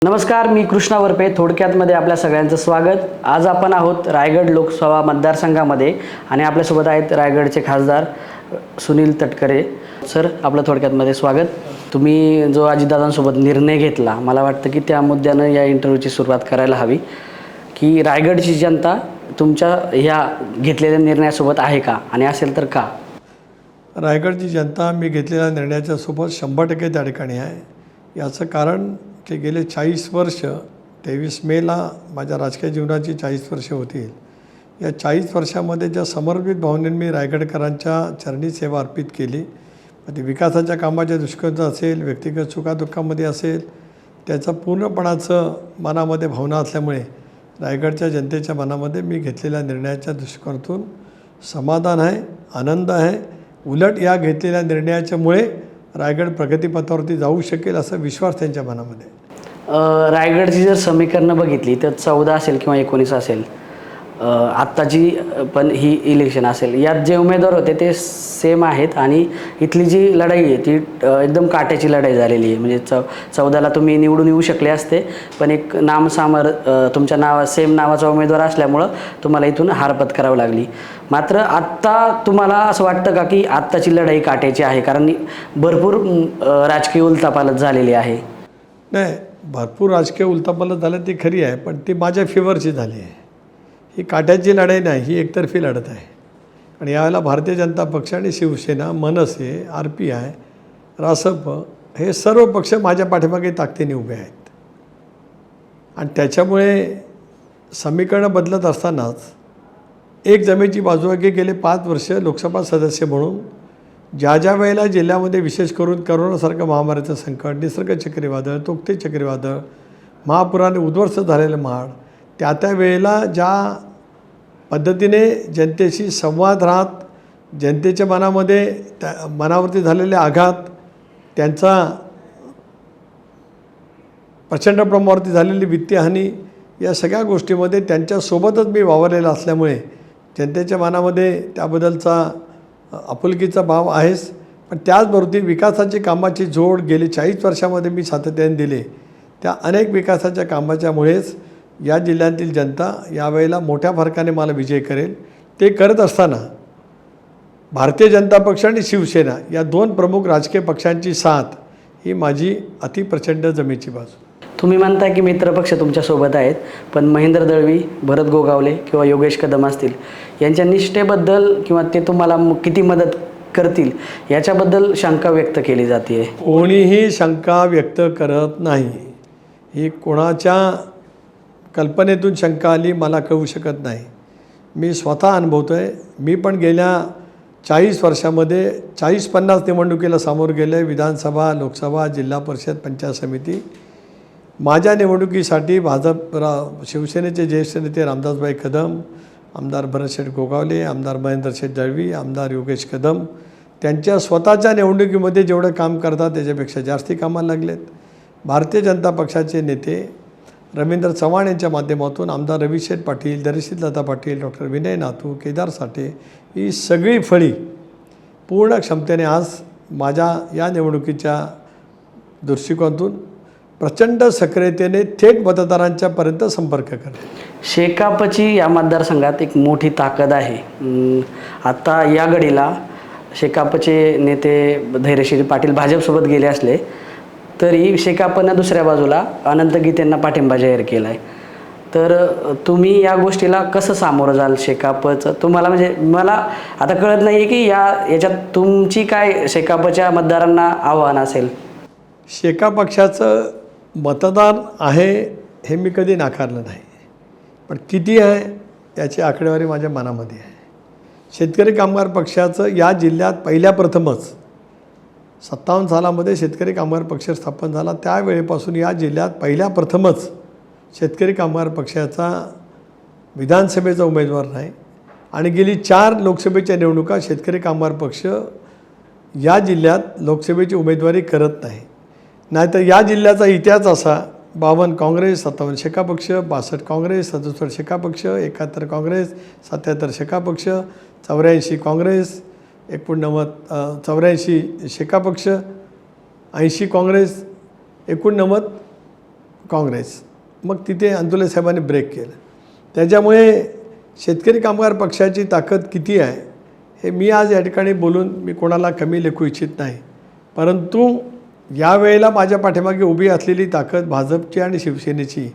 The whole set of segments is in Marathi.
नमस्कार, मी कृष्णा वरपे. थोडक्यातमध्ये आपल्या सगळ्यांचं स्वागत. आज आपण आहोत रायगड लोकसभा मतदारसंघामध्ये आणि आपल्यासोबत आहेत रायगडचे खासदार सुनील तटकरे. सर, आपलं थोडक्यातमध्ये स्वागत. तुम्ही जो अजितदादांसोबत निर्णय घेतला, मला वाटतं की त्या मुद्द्यानं या इंटरव्ह्यूची सुरुवात करायला हवी की रायगडची जनता तुमच्या ह्या घेतलेल्या निर्णयासोबत आहे का, आणि असेल तर का? रायगडची जनता मी घेतलेल्या निर्णयाच्या सोबत 100% त्या ठिकाणी आहे. याचं कारण की गेले 40 वर्ष 23 मेला माझ्या राजकीय जीवनाची 40 वर्ष होतील. या 40 वर्षामध्ये ज्या समर्पित भावनेने मी रायगडकरांच्या चरणी सेवा अर्पित केली, ती विकासाच्या कामाच्या दृष्टिकोनातून असेल, व्यक्तिगत सुखादुःखामध्ये असेल, त्याचं पूर्णपणाचं मनामध्ये भावना असल्यामुळे रायगडच्या जनतेच्या मनामध्ये मी घेतलेल्या निर्णयाच्या दृष्टिकोनातून समाधान आहे, आनंद आहे. उलट या घेतलेल्या निर्णयाच्यामुळे रायगड प्रगतीपथावरती जाऊ शकेल असा विश्वास त्यांच्या मनामध्ये. रायगडची जर समीकरणं बघितली तर 14 असेल किंवा 19 असेल, आत्ताची पण ही इलेक्शन असेल, यात जे उमेदवार होते ते सेम आहेत आणि इथली जी लढाई आहे ती एकदम काट्याची लढाई झालेली आहे. म्हणजे 14ला तुम्ही निवडून येऊ शकले असते, पण एक नामसामर तुमच्या सेम नावाचा उमेदवार असल्यामुळं तुम्हाला इथून हार पत्करावी लागली. मात्र आत्ता तुम्हाला असं वाटतं का की आत्ताची लढाई काट्याची आहे, कारण भरपूर राजकीय उलथापालथ झालेली आहे? नाही, भरपूर राजकीय उलथापालथ झालं ती खरी आहे, पण ती माझ्या फेवरची झाली आहे. ही काट्याची लढाई नाही, ही एकतर्फी लढत आहे. आणि यावेळेला भारतीय जनता पक्ष आणि शिवसेना, मनसे, RPI, रासप हे सर्व पक्ष माझ्या पाठीमागे ताकदीने उभे आहेत. आणि त्याच्यामुळे समीकरणं बदलत असतानाच एक जमेची बाजू आहे की गेले 5 वर्ष लोकसभा सदस्य म्हणून ज्या वेळेला जिल्ह्यामध्ये विशेष करून करोनासारखं महामारीचं संकट, निसर्ग चक्रीवादळ, तोक्ते चक्रीवादळ, महापुराने उद्ध्वस्त झालेलं महाड, त्या वेळेला ज्या पद्धतीने जनतेशी संवाद राहत, जनतेच्या मनावरती झालेले आघात, त्यांचा प्रचंड प्रमाणावरती झालेली वित्तीय हानी, या सगळ्या गोष्टीमध्ये त्यांच्यासोबतच मी वावरलेला असल्यामुळे जनतेच्या मनामध्ये त्याबद्दलचा आपुलकीचा भाव आहेच. पण त्याचबरोबर विकासाची कामाची जोड गेली 40 वर्षामध्ये मी सातत्याने दिले, त्या अनेक विकासाच्या कामाच्यामुळेच या जिल्ह्यातील जनता यावेळेला मोठ्या फरकाने मला विजय करेल. ते करत असताना भारतीय जनता पक्ष आणि शिवसेना या 2 प्रमुख राजकीय पक्षांची साथ ही माझी अतिप्रचंड जमेची बाजू. तुम्ही म्हणता की मित्रपक्ष तुमच्यासोबत आहेत, पण महेंद्र दळवी, भरत गोगावले किंवा योगेश कदम असतील, यांच्या निष्ठेबद्दल किंवा ते तुम्हाला किती मदत करतील याच्याबद्दल शंका व्यक्त केली जाते. कोणीही शंका व्यक्त करत नाही. ही कोणाच्या कल्पनेतून शंका आली मला कळू शकत नाही. मी स्वतः अनुभवतो आहे. मी पण गेल्या 40 वर्षामध्ये 40-50 निवडणुकीला सामोरं गेलो आहे. विधानसभा, लोकसभा, जिल्हा परिषद, पंचायत समिती. माझ्या निवडणुकीसाठी शिवसेनेचे ज्येष्ठ नेते रामदासभाई कदम, आमदार भरतशेठ गोगावले, आमदार महेंद्रशेठ दळवी, आमदार योगेश कदम त्यांच्या स्वतःच्या निवडणुकीमध्ये जेवढं काम करतात त्याच्यापेक्षा जास्ती कामाला लागलेत. भारतीय जनता पक्षाचे नेते रवींद्र चव्हाण यांच्या माध्यमातून आमदार रविशेठ पाटील, दर्शित लता पाटील, डॉक्टर विनय नातू, केदार साठे ही सगळी फळी पूर्ण क्षमतेने आज माझ्या या निवडणुकीच्या दृष्टिकोनातून प्रचंड सक्रियतेने थेट मतदारांच्यापर्यंत संपर्क करते. शेकापची या मतदारसंघात एक मोठी ताकद आहे. आता या घडीला शेकापचे नेते धैर्यशील पाटील भाजपसोबत गेले असले तरी शेकापनं दुसऱ्या बाजूला अनंत गीतेंना पाठिंबा जाहीर केला आहे. तर तुम्ही या गोष्टीला कसं सामोरं जाल? शेकापचं तुम्हाला, म्हणजे मला आता कळत नाही आहे की याच्यात तुमची काय शेकापच्या मतदारांना आव्हान असेल? शेका पक्षाचं मतदान आहे हे मी कधी नाकारलं नाही, पण किती आहे याची आकडेवारी माझ्या मनामध्ये आहे. शेतकरी कामगार पक्षाचं या जिल्ह्यात पहिल्या प्रथमच 57 सालामध्ये शेतकरी कामगार पक्ष स्थापन झाला. त्यावेळेपासून या जिल्ह्यात पहिल्या प्रथमच शेतकरी कामगार पक्षाचा विधानसभेचा उमेदवार नाही. आणि गेली 4 लोकसभेच्या निवडणुका शेतकरी कामगार पक्ष या जिल्ह्यात लोकसभेची उमेदवारी करत नाही. नाहीतर या जिल्ह्याचा इतिहास असा: 52 काँग्रेस, 57 शेका पक्ष, 62 काँग्रेस, 67 शेका पक्ष, 71 काँग्रेस, 77 शेका पक्ष, 84 काँग्रेस, 84 शेका पक्ष, 80 काँग्रेस, 89 काँग्रेस. मग तिथे अंतुले साहेबांनी ब्रेक केलं. त्याच्यामुळे शेतकरी कामगार पक्षाची ताकद किती आहे हे मी आज या ठिकाणी बोलून मी कोणाला कमी लेखू इच्छित नाही. परंतु यावेळेला माझ्या पाठीमागे उभी असलेली ताकद भाजपची आणि शिवसेनेची,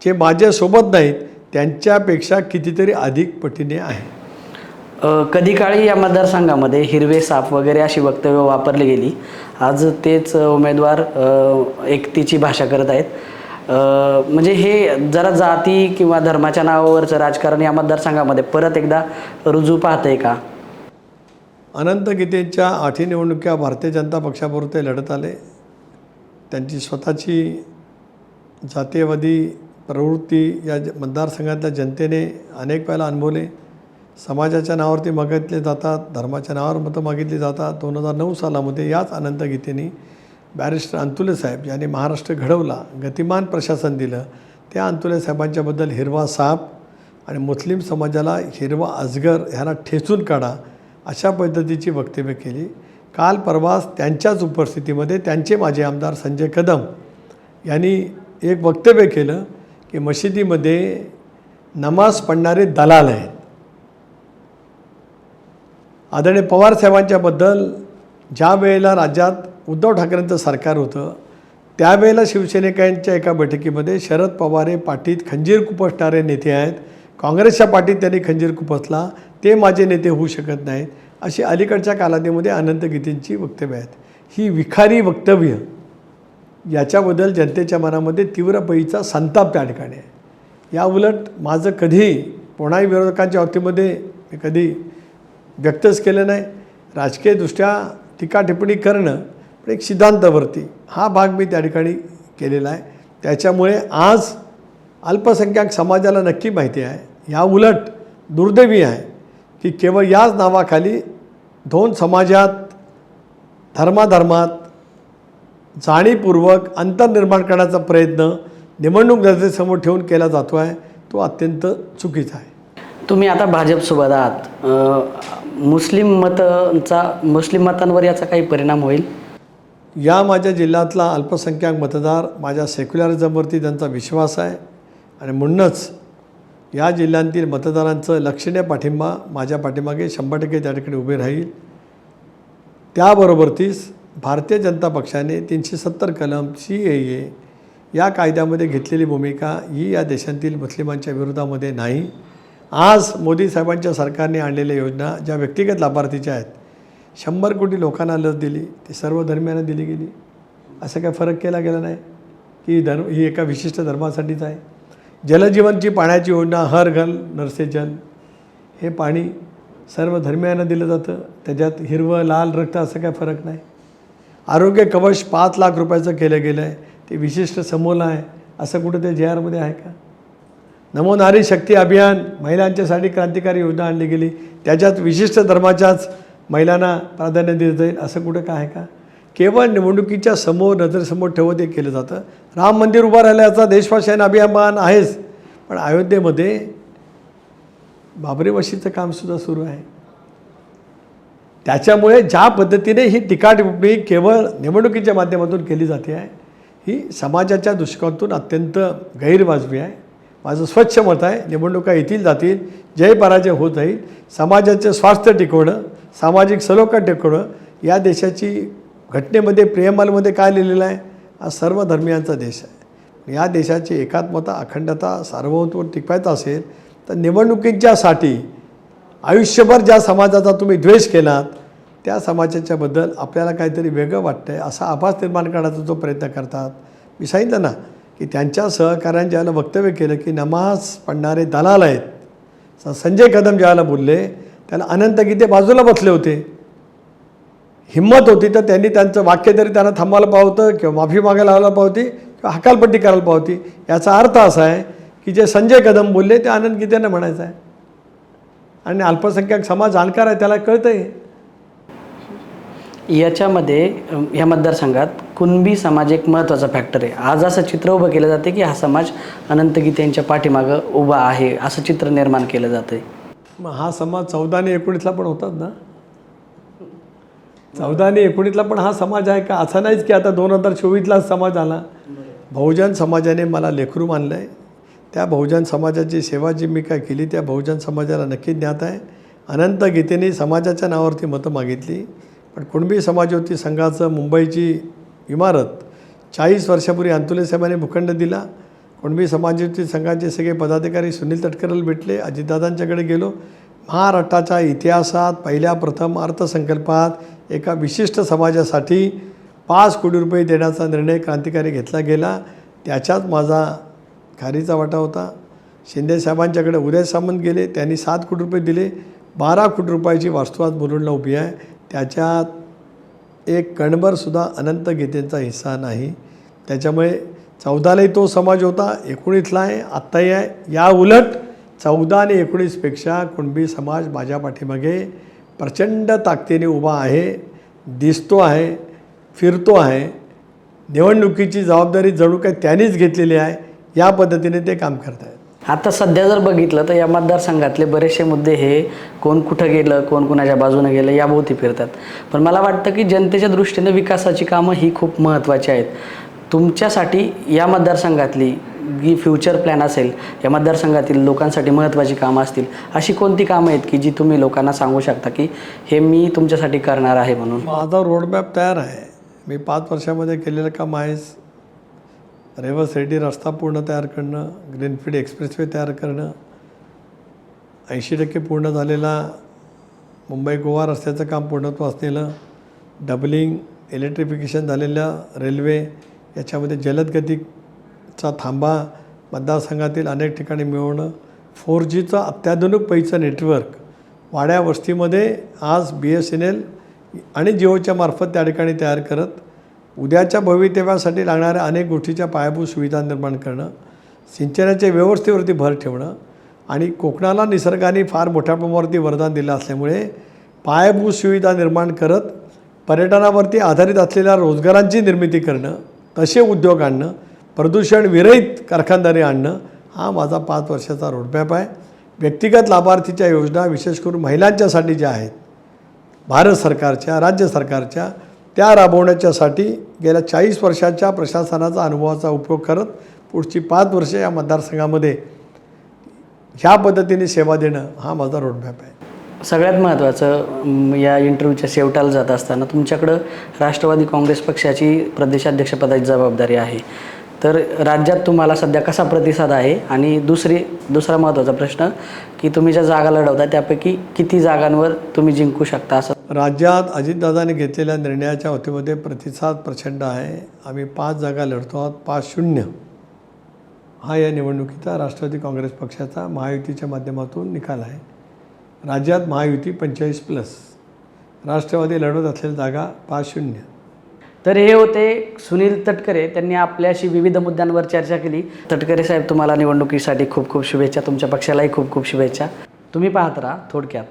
जे माझ्यासोबत नाहीत त्यांच्यापेक्षा कितीतरी अधिक पटीने आहे. कधी काळी या मतदारसंघामध्ये हिरवे साप वगैरे अशी वक्तव्य वापरली गेली. आज तेच उमेदवार एकतेची भाषा करत आहेत. म्हणजे हे जरा जाती किंवा धर्माच्या नावावरचं राजकारण या मतदारसंघामध्ये परत एकदा रुजू पाहतंय का? अनंत गीतेच्या 8 निवडणुका भारतीय जनता पक्षाबरोबर ते लढत आले. त्यांची स्वतःची जातीयवादी प्रवृत्ती या मतदारसंघातल्या जनतेने अनेक वेळेला अनुभवले. समाजाच्या नावावरती मागितले जातात, धर्माच्या नावावर मतं मागितली जातात. 2009 सालामध्ये याच अनंत गीतेने बॅरिस्टर अंतुले साहेब यांनी महाराष्ट्र घडवला, गतिमान प्रशासन दिलं, त्या अंतुले साहेबांच्याबद्दल हिरवा साप आणि मुस्लिम समाजाला हिरवा अजगर ह्याला ठेचून काढा अशा पद्धतीची वक्तव्य केली. काल परवाच त्यांच्याच उपस्थितीमध्ये त्यांचे माजी आमदार संजय कदम यांनी एक वक्तव्य केलं की मशिदीमध्ये नमाज पढणारे दलाल आहेत. आदरणीय पवार साहेबांच्याबद्दल ज्या वेळेला राज्यात उद्धव ठाकरेंचं सरकार होतं त्यावेळेला शिवसैनिकांच्या एका बैठकीमध्ये शरद पवार हे पाठीत खंजीर खुपसणारे नेते आहेत, काँग्रेसच्या पाठीत त्यांनी खंजीर खुपसला, ते माझे नेते होऊ शकत नाहीत, अशी अलीकडच्या कालावधीमध्ये अनंत गीतेंची वक्तव्य आहेत. ही विखारी वक्तव्य याच्याबद्दल जनतेच्या मनामध्ये तीव्र पळीचा संताप त्या ठिकाणी आहे. या उलट माझं कधी कोणाही विरोधकांच्या बाबतीमध्ये मी कधी व्यक्तच केलं नाही. राजकीयदृष्ट्या टीका टिप्पणी करणं पण एक सिद्धांतावरती हा भाग मी त्या ठिकाणी केलेला आहे. त्याच्यामुळे आज अल्पसंख्याक समाजाला नक्की माहिती आहे. या उलट दुर्दैवी आहे की केवळ याच नावाखाली दोन समाजात धर्मात जाणीवपूर्वक अंतर निर्माण करण्याचा प्रयत्न निवडणूक जनतेसमोर ठेवून केला जातो आहे, तो अत्यंत चुकीचा आहे. तुम्ही आता भाजपसोबत आहात. मुस्लिम मतांवर याचा काही परिणाम होईल? या माझ्या जिल्ह्यातला अल्पसंख्याक मतदार माझ्या सेक्युलरिझमवरती त्यांचा विश्वास आहे आणि म्हणूनच या जिल्ह्यातील मतदारांचं लक्षणीय पाठिंबा माझ्या पाठीमागे 100% त्या ठिकाणी उभे राहील. त्याबरोबरतीच भारतीय जनता पक्षाने 370 कलम CAA या कायद्यामध्ये घेतलेली भूमिका ही या देशातील मुस्लिमांच्या विरोधामध्ये नाही. आज मोदी साहेबांच्या सरकारने आणलेल्या योजना ज्या व्यक्तिगत लाभार्थीच्या आहेत, 100 कोटी लोकांना लस दिली, ती सर्व धर्मियांना दिली गेली. असं काय फरक केला गेला नाही की ही एका विशिष्ट धर्मासाठीच आहे. जलजीवनची पाण्याची योजना, हर घर नळ से जल, हे पाणी सर्व धर्मियांना दिलं जातं. त्याच्यात हिरवं लाल रक्त असं काय फरक नाही. आरोग्य कवच 5 लाख रुपयाचं केलं गेलं आहे, ते विशिष्ट समूहाला आहे, असं कुठं ते JRमध्ये आहे का? नमो नारी शक्ती अभियान, महिलांच्यासाठी क्रांतिकारी योजना आणली गेली, त्याच्यात विशिष्ट धर्माच्याच महिलांना प्राधान्य दिलं जाईल, असं कुठं काय आहे का? केवळ निवडणुकीच्या समोर नजरेसमोर ठेवत हे केलं जातं. राम मंदिर उभं राहिल्याचा देशवासियांना अभिमान आहेच, पण अयोध्येमध्ये बाबरी मशीदचं कामसुद्धा सुरू आहे. त्याच्यामुळे ज्या पद्धतीने ही टीका टिप्पणी केवळ निवडणुकीच्या माध्यमातून केली जाते आहे, ही समाजाच्या दृष्टिकोनातून अत्यंत गैरवाजवी आहे. माझं स्वच्छ मत आहे, निवडणुका येतील जातील, जय पराजय होत जाईल. समाजाचं स्वास्थ्य टिकवणं, सामाजिक सलोखा टिकवणं, या देशाची घटनेमध्ये प्रियमालमध्ये काय लिहिलेलं आहे? हा सर्व धर्मियांचा देश आहे. या देशाची एकात्मता, अखंडता, सार्वभौमत्व टिकवायचं असेल तर निवडणुकीच्यासाठी आयुष्यभर ज्या समाजाचा तुम्ही द्वेष केलात त्या समाजाच्याबद्दल आपल्याला काहीतरी वेगळं वाटतं आहे असा आभास निर्माण करण्याचा जो प्रयत्न करतात. मी सांगितलं ना की त्यांच्या सहकाऱ्यांनी ज्याला वक्तव्य केलं की नमाज पढणारे दलाल आहेत, संजय कदम ज्याला बोलले त्याला अनंत गीते बाजूला बसले होते. हिंमत होती तर त्यांनी त्यांचं वाक्य तरी त्यांना थांबवायला पाहतं किंवा माफी मागायला लावायला पावती किंवा हकालपट्टी करायला पावती. याचा अर्थ असा आहे की जे संजय कदम बोलले ते अनंत गीतेनं म्हणायचं आहे. आणि अल्पसंख्याक समाज जाणकार आहे, त्याला कळतं आहे. याच्यामध्ये ह्या मतदारसंघात कुणबी समाज एक महत्त्वाचा फॅक्टर आहे. आज असं चित्र उभं केलं जाते की हा समाज अनंत गीतेंच्या पाठीमागं उभा आहे असं चित्र निर्माण केलं जातं आहे. मग हा समाज 14 आणि 19ला पण होतात ना. 14 आणि 19ला पण हा समाज आहे का? असं नाहीच की आता 2024लाच समाज आला. बहुजन समाजाने मला लेकरू मानलं आहे. त्या बहुजन समाजाची सेवा जी मी काय केली त्या बहुजन समाजाला नक्की ज्ञात आहे. अनंत गीतेने समाजाच्या नावावरती मतं मागितली, पण कुणबी समाजयुती संघाचं मुंबईची इमारत 40 वर्षापूर्वी अंतुले साहेबांनी भूखंड दिला. कुणबी समाजयुती संघाचे सगळे पदाधिकारी सुनील तटकरेला भेटले, अजितदादांच्याकडे गेलो. महाराष्ट्राच्या इतिहासात पहिल्या प्रथम अर्थसंकल्पात एका विशिष्ट समाजासाठी 5 कोटी रुपये देण्याचा निर्णय क्रांतिकारी घेतला गेला. त्याच्यात माझा खारीचा वाटा होता. शिंदे साहेबांच्याकडे उदय सामंत गेले, त्यांनी 7 कोटी रुपये दिले. 12 कोटी रुपयाची वास्तू आज मुलुंडला उभी आहे. त्याच्यात एक कणभरसुद्धा अनंत गीतेचा हिस्सा नाही. त्याच्यामुळे 14लाही तो समाज होता, 19ला आहे, आत्ताही आहे. या उलट 14 आणि 19पेक्षा कुणबी समाज माझ्या पाठीमागे प्रचंड ताकदीने उभा आहे, दिसतो आहे, फिरतो आहे. निवडणुकीची जबाबदारी जणू काही त्यांनीच घेतलेली आहे. या पद्धतीने ते काम करत आहेत. आता सध्या जर बघितलं तर या मतदारसंघातले बरेचसे मुद्दे हे कोण कुठं गेलं, कोण कुणाच्या बाजूने गेलं याभोवती फिरतात. पण मला वाटतं की जनतेच्या दृष्टीने विकासाची कामं ही खूप महत्त्वाची आहेत. तुमच्यासाठी या मतदारसंघातली जी फ्युचर प्लॅन असेल, या मतदारसंघातील लोकांसाठी महत्त्वाची कामं असतील, अशी कोणती कामं आहेत की जी तुम्ही लोकांना सांगू शकता की हे मी तुमच्यासाठी करणार आहे म्हणून? माझा रोडमॅप तयार आहे. मी 5 वर्षामध्ये केलेलं काम आहेच. रेवस रेड्डी रस्ता पूर्ण तयार करणं, ग्रीनफील्ड एक्सप्रेसवे तयार करणं, 80% पूर्ण झालेला मुंबई गोवा रस्त्याचं काम पूर्णत्व असलेलं, डबलिंग, इलेक्ट्रिफिकेशन झालेल्या रेल्वे, याच्यामध्ये जलदगतीचा थांबा मतदारसंघातील अनेक ठिकाणी मिळवणं, 4Gचं अत्याधुनिक पैचं नेटवर्क वाड्या वस्तीमध्ये आज BSNL आणि जिओच्या मार्फत त्या ठिकाणी तयार करत उद्याच्या भवितव्यासाठी लागणाऱ्या अनेक गोष्टीच्या पायाभूत सुविधा निर्माण करणं, सिंचनाच्या व्यवस्थेवरती भर ठेवणं आणि कोकणाला निसर्गाने फार मोठ्या प्रमाणावरती वरदान दिलं असल्यामुळे पायाभूत सुविधा निर्माण करत पर्यटनावरती आधारित असलेल्या रोजगारांची निर्मिती करणं, तसे उद्योग आणणं, प्रदूषण विरहित कारखानदारी आणणं, हा माझा 5 वर्षाचा रोडमॅप आहे. व्यक्तिगत लाभार्थीच्या योजना विशेष करून महिलांच्यासाठी ज्या आहेत भारत सरकारच्या, राज्य सरकारच्या, त्या राबवण्याच्यासाठी गेल्या 40 वर्षाच्या प्रशासनाचा अनुभवाचा उपयोग करत पुढची 5 वर्ष या मतदारसंघामध्ये ह्या पद्धतीने सेवा देणं हा माझा रोडमॅप आहे. सगळ्यात महत्त्वाचं या इंटरव्ह्यूच्या शेवटाला जात असताना तुमच्याकडं राष्ट्रवादी काँग्रेस पक्षाची प्रदेशाध्यक्षपदाची जबाबदारी आहे. तर राज्यात तुम्हाला सध्या कसा प्रतिसाद आहे? आणि दुसरा महत्त्वाचा प्रश्न की तुम्ही ज्या जागा लढवता त्यापैकी किती जागांवर तुम्ही जिंकू शकता? असं राज्यात अजितदादांनी घेतलेल्या निर्णयाच्या वतीमध्ये प्रतिसाद प्रचंड आहे. आम्ही 5 जागा लढतो आहोत. 5-0 हा या निवडणुकीचा राष्ट्रवादी काँग्रेस पक्षाचा महायुतीच्या माध्यमातून निकाल आहे. राज्यात महायुती 45+, राष्ट्रवादी लढवत असलेल्या जागा 5-0. तर हे होते सुनील तटकरे. त्यांनी आपल्याशी विविध मुद्द्यांवर चर्चा केली. तटकरे साहेब, तुम्हाला निवडणुकीसाठी खूप खूप शुभेच्छा. तुमच्या पक्षालाही खूप खूप शुभेच्छा. तुम्ही पाहत राहा थोडक्यात.